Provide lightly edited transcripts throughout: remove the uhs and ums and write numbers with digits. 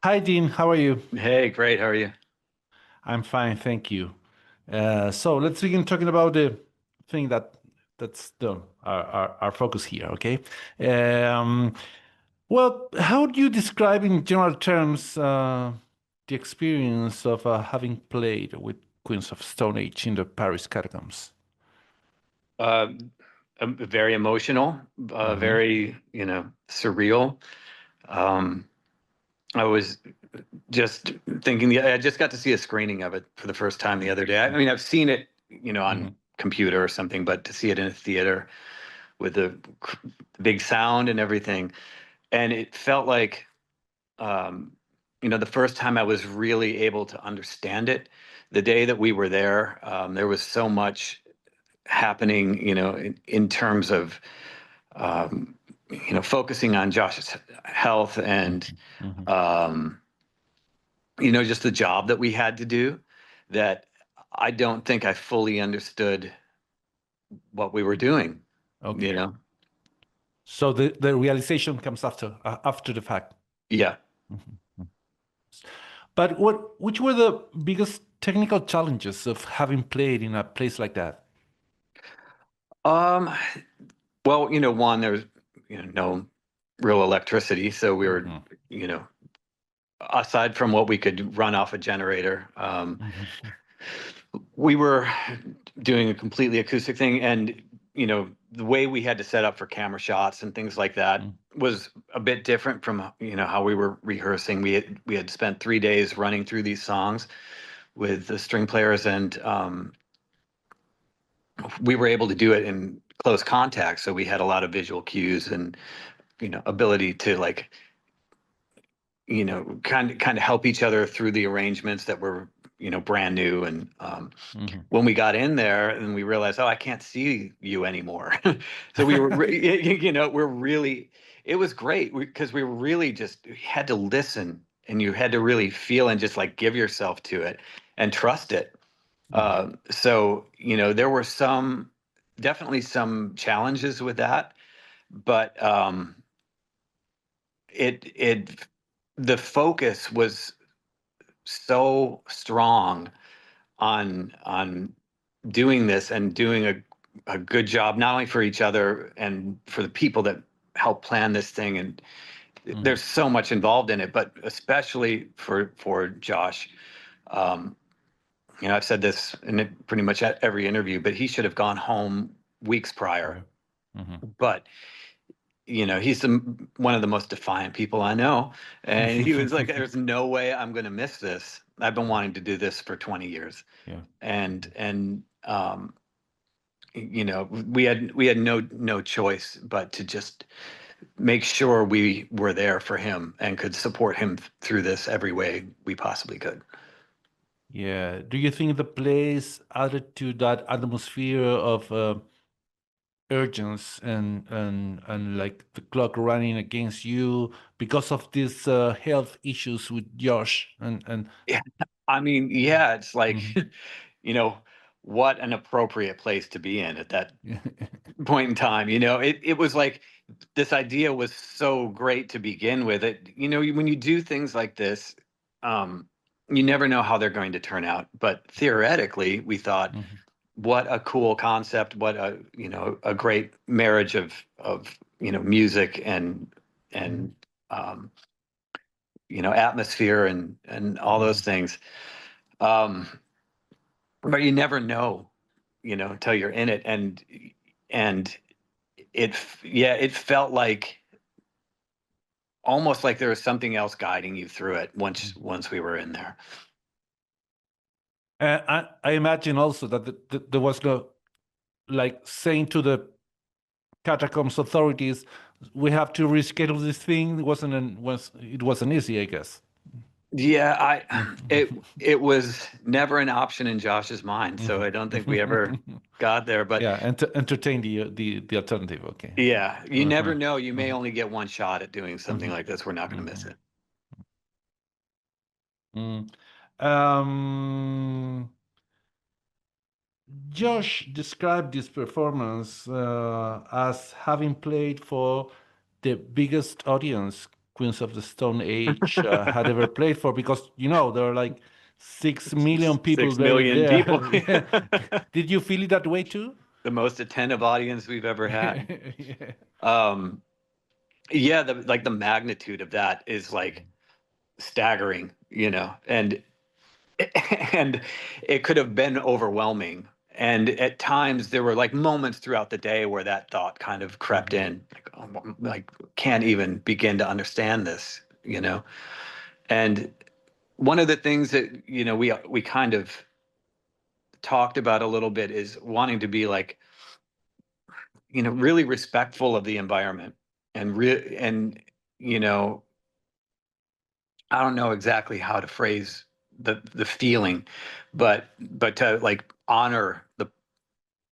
Hi, Dean. How are you? Hey, great. How are you? I'm fine, thank you. So let's begin talking about the thing that's our focus here, okay? Um, well, how do you describe in general terms the experience of having played with Queens of Stone Age in the Paris catacombs? Uh, Very emotional, Hmm. very, surreal. Um, I was just thinking, I just got to see a screening of it for the first time the other day. I mean, I've seen it, on Hmm. computer or something, but to see it in a theater with the big sound and everything, and it felt like, um, the first time I was really able to understand it. The day that we were there, there was so much happening, in terms of um, focusing on Josh's health and Hmm. um, just the job that we had to do that I don't think I fully understood what we were doing, you Okay. know? So the realization comes after the fact. Yeah. Mhm. But which were the biggest technical challenges of having played in a place like that? Um, well, one, there's, no real electricity. So we were, Hmm. you know, aside from what we could run off a generator, Hmm. we were doing a completely acoustic thing. And the way we had to set up for camera shots and things like that was a bit different from how we were rehearsing. We had spent 3 days running through these songs with the string players, and we were able to do it in close contact, so we had a lot of visual cues and ability to, like, kind of help each other through the arrangements that were brand new. And Hmm. when we got in there and we realized, oh, I can't see you anymore. So we were we're really, it was great because we were really just, you had to listen, and you had to really feel and just like give yourself to it and trust it. Hmm. So there were definitely some challenges with that, but it the focus was so strong on doing this and doing a good job, not only for each other and for the people that help plan this thing. And Hmm. there's so much involved in it, but especially for Josh. um, I've said this in pretty much at every interview, but he should have gone home weeks prior. Yeah. Hmm. But he's one of the most defiant people I know, and he was like, "There's no way I'm going to miss this. I've been wanting to do this for 20 years." Yeah. And we had no choice but to just make sure we were there for him and could support him through this every way we possibly could. Yeah. Do you think the place added to that atmosphere of urgence and like the clock running against you because of these health issues with Josh and Yeah, I mean, yeah, it's like, Mhm. you know, what an appropriate place to be in at that Yeah. point in time. It was like, this idea was so great to begin with. When you do things like this, um, you never know how they're going to turn out. But theoretically, we thought, Mhm. what a cool concept, what a great marriage of music and um, atmosphere and all those Mhm. things. Um, but you never know, until you're in it. And yeah, it felt like, almost like there was something else guiding you through it once we were in there. I imagine also that there was no like saying to the catacombs authorities, we have to reschedule this thing. It wasn't easy, I guess. Yeah, it Mhm. it was never an option in Josh's mind, so I don't think we ever Mhm. got there. But Yeah, and to entertain the alternative. Okay. yeah, you never Uh-huh. know. You may Uh-huh. only get one shot at doing something Mhm. like this. We're not going to miss Mhm. it. Mm. Um, Josh described this performance as having played for the biggest audience Queens of the Stone Age had ever played for, because there are like 6 million people 6 million people. there. Yeah. Did you feel it that way too? The most attentive audience we've ever had. Yeah. Yeah, the magnitude of that is like staggering, and and it could have been overwhelming. And at times there were like moments throughout the day where that thought kind of crept in, like, oh, like can't even begin to understand this. And one of the things that we kind of talked about a little bit is wanting to be like really respectful of the environment, and you know I don't know exactly how to phrase the feeling, but to like honor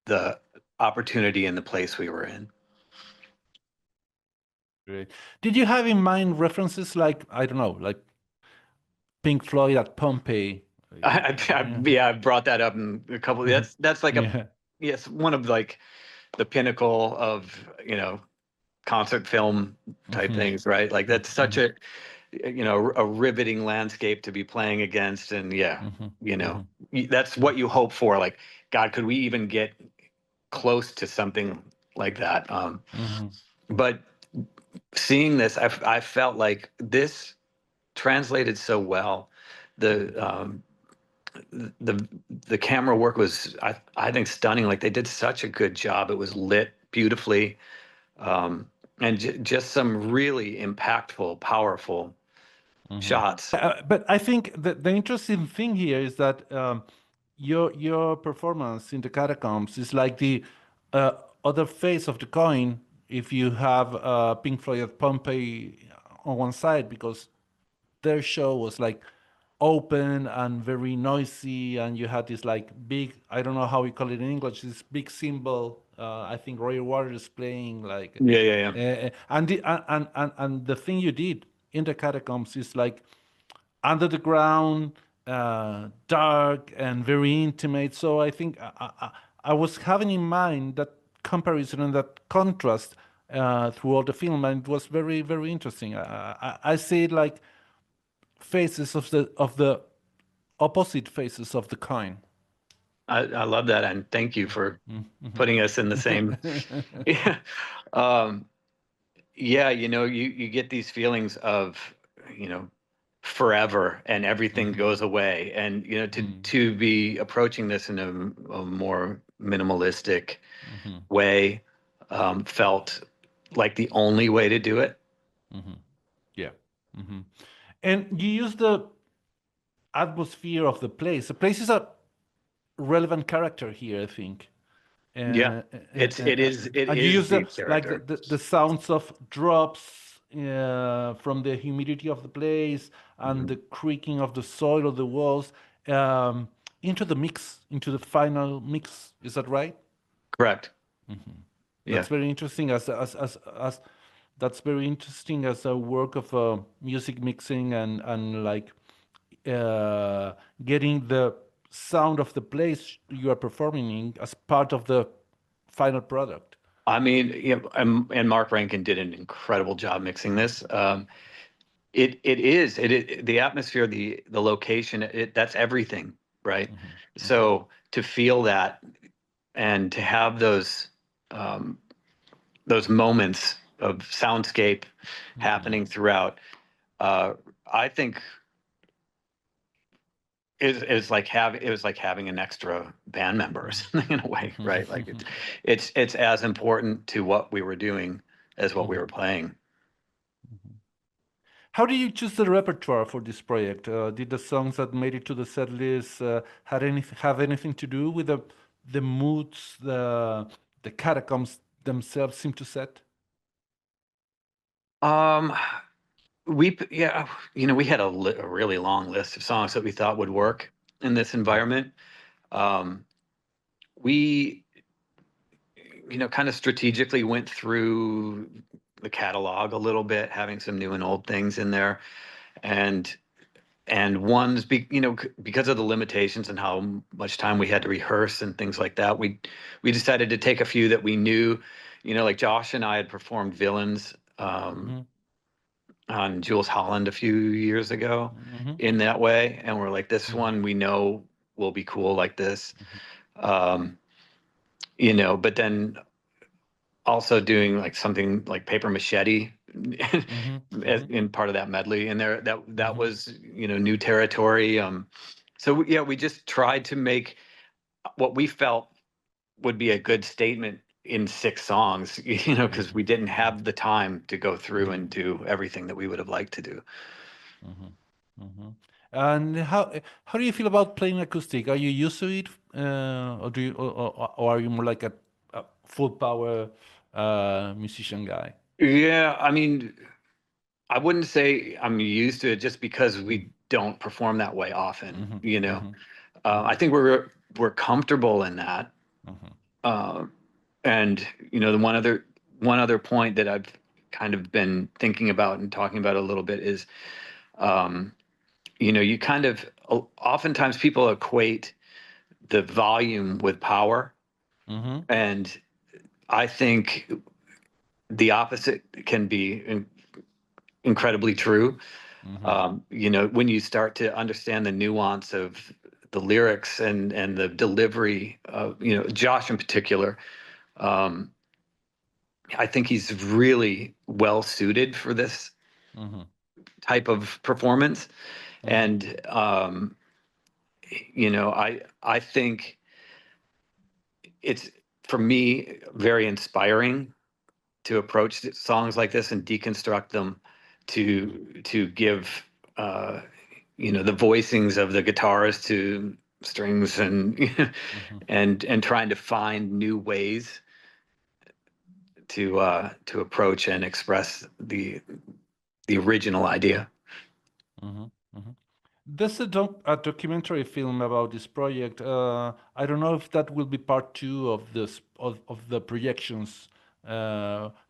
the opportunity and the place we were in. Great. Did you have in mind references like, I don't know, like Pink Floyd at Pompeii? Yeah, I've brought that up in a couple. That's like Yeah. yes, one of like the pinnacle of concert film type Mhm. things, right? Like that's such Mhm. a riveting landscape to be playing against, and yeah, Mhm. you know Mhm. that's what you hope for. Like, God, could we even get close to something like that? Mhm. But seeing this, I felt like this translated so well. The the the camera work was, I think, stunning. Like, they did such a good job. It was lit beautifully, and just some really impactful, powerful Mhm. shots. But I think the interesting thing here is that your performance in the Catacombs is like the uh, other face of the coin. If you have Pink Floyd at Pompeii on one side, because their show was like open and very noisy, and you had this like big, I don't know how we call it in English, this big cymbal. I think Roy Waters playing like, Yeah, yeah, yeah. and the thing you did in the Catacombs is like under the ground, dark and very intimate. So I think I was having in mind that comparison and that contrast throughout the film, and it was very, very interesting. I see it like faces of the opposite faces of the coin. I love that, and thank you for Mhm. putting us in the same. Yeah. Um, yeah, you get these feelings of, you know, forever and everything Mhm. goes away. And, to Mhm. to be approaching this in a more minimalistic Mhm. way, felt like the only way to do it. Mhm. Yeah. Mhm. And you use the atmosphere of the place. The place is a relevant character here, I think. Yeah. Uh, It and you is use the like character. the sounds of drops from the humidity of the place and Mhm. the creaking of the soil of the walls um, into the mix, into the final mix. Is that right? Correct. That's Yeah. very interesting. As that's very interesting as a work of music mixing and like getting the sound of the place you are performing in as part of the final product. I mean, and Mark Rankin did an incredible job mixing this. The atmosphere, the location, that's everything, right? Mhm, mhm, So to feel that and to have those moments of soundscape mhm, happening throughout, uh, I think it was like having an extra band member or something in a way, right? Like mhm, it's as important to what we were doing as what we mhm, were playing. mhm. How did you choose the repertoire for this project? Did the songs that made it to the set list have anything to do with the moods the catacombs themselves seem to set? Um, yeah, we had a really long list of songs that we thought would work in this environment. Um, we, kind of strategically went through the catalog a little bit, having some new and old things in there, and ones, because of the limitations and how much time we had to rehearse and things like that, we decided to take a few that we knew, like Josh and I had performed Villains, Mhm, on Jules Holland a few years ago Mm-hmm. in that way, and we're like, this Mm-hmm. one we know will be cool like this. Mm-hmm. Um, you know, but then also doing like something like paper machete Mm-hmm. in part of that medley, and there that Mm-hmm. was, you know, new territory. So yeah, we just tried to make what we felt would be a good statement in 6 songs, you know, because we didn't Mm-hmm. have the time to go through Mm-hmm. and do everything that we would have liked to do. Mm-hmm. Mm-hmm. And how do you feel about playing acoustic? Are you used to it, or do you, or are you more like a full power musician guy? Yeah, I mean, I wouldn't say I'm used to it just because Mm-hmm. we don't perform that way often, Mm-hmm. you know. Mm-hmm. I think we're comfortable in that. Mm-hmm. Uh, and you know, the one other point that I've kind of been thinking about and talking about a little bit is, um, you know, you kind of oftentimes people equate the volume with power, Mm-hmm. and I think the opposite can be incredibly true. Mm-hmm. You know, when you start to understand the nuance of the lyrics and the delivery of, you know, Josh in particular, um, I think he's really well suited for this Mm-hmm. type of performance. Mm-hmm. And you know, I think it's, for me, very inspiring to approach songs like this and deconstruct them to give uh, you know, the voicings of the guitars to strings and Mm-hmm. and trying to find new ways to approach and express the original idea. Mm-hmm. Mm-hmm. There's a documentary film about this project. I don't know if that will be part two of this of the projections,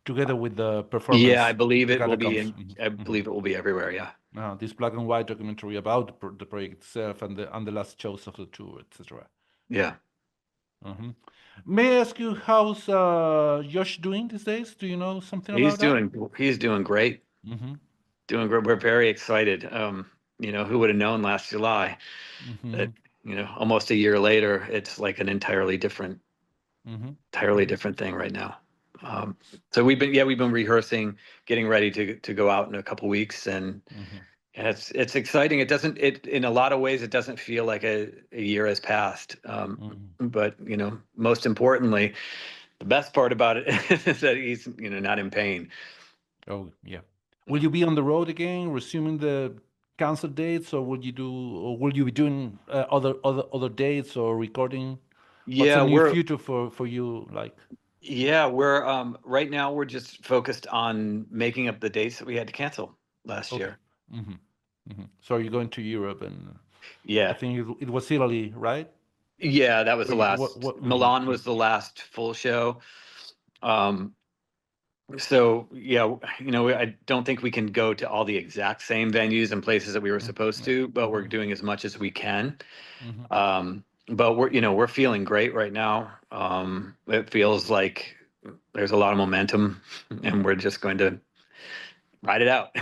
together with the Yeah, I performance believe to it will be Catacombs. in. I Mm-hmm. believe it will be everywhere. Yeah, This black and white documentary about the project itself and the last shows of the tour, etc. yeah. Hmm. May I ask you how's Josh doing these days? Do you know something about that? He's doing great. Mm-hmm. Doing great. We're very excited. You know, who would have known last July Mm-hmm. that, you know, almost a year later, it's like an Mm-hmm. entirely Mm-hmm. different thing right now. Um, so we've been rehearsing, getting ready to go out in a couple weeks, and Mm-hmm. yeah, it's exciting. It doesn't, it in a lot of ways it doesn't feel like a year has passed. Mm-hmm. But you know, most importantly, the best part about it is that he's, you know, not in pain. Oh, yeah. Will you be on the road again, resuming the cancel dates, or will you be doing other dates or recording? What's the Yeah, new we're future for you like? yeah, we're right now we're just focused on making up the dates that we had to cancel last Okay. year. Hmm. Hmm. So are you going to Europe, and I Yeah. think it was Italy, right? Yeah, that was Or the you, what? last. Hmm. Milan was the last full show. Um, so yeah, you know, I don't think we can go to all the exact same venues and places that we were supposed Yeah. to, but we're Hmm. doing as much as we can. Hmm. But we're, you know, we're feeling great right now. It feels like there's a lot of momentum, and we're just going to ride it out.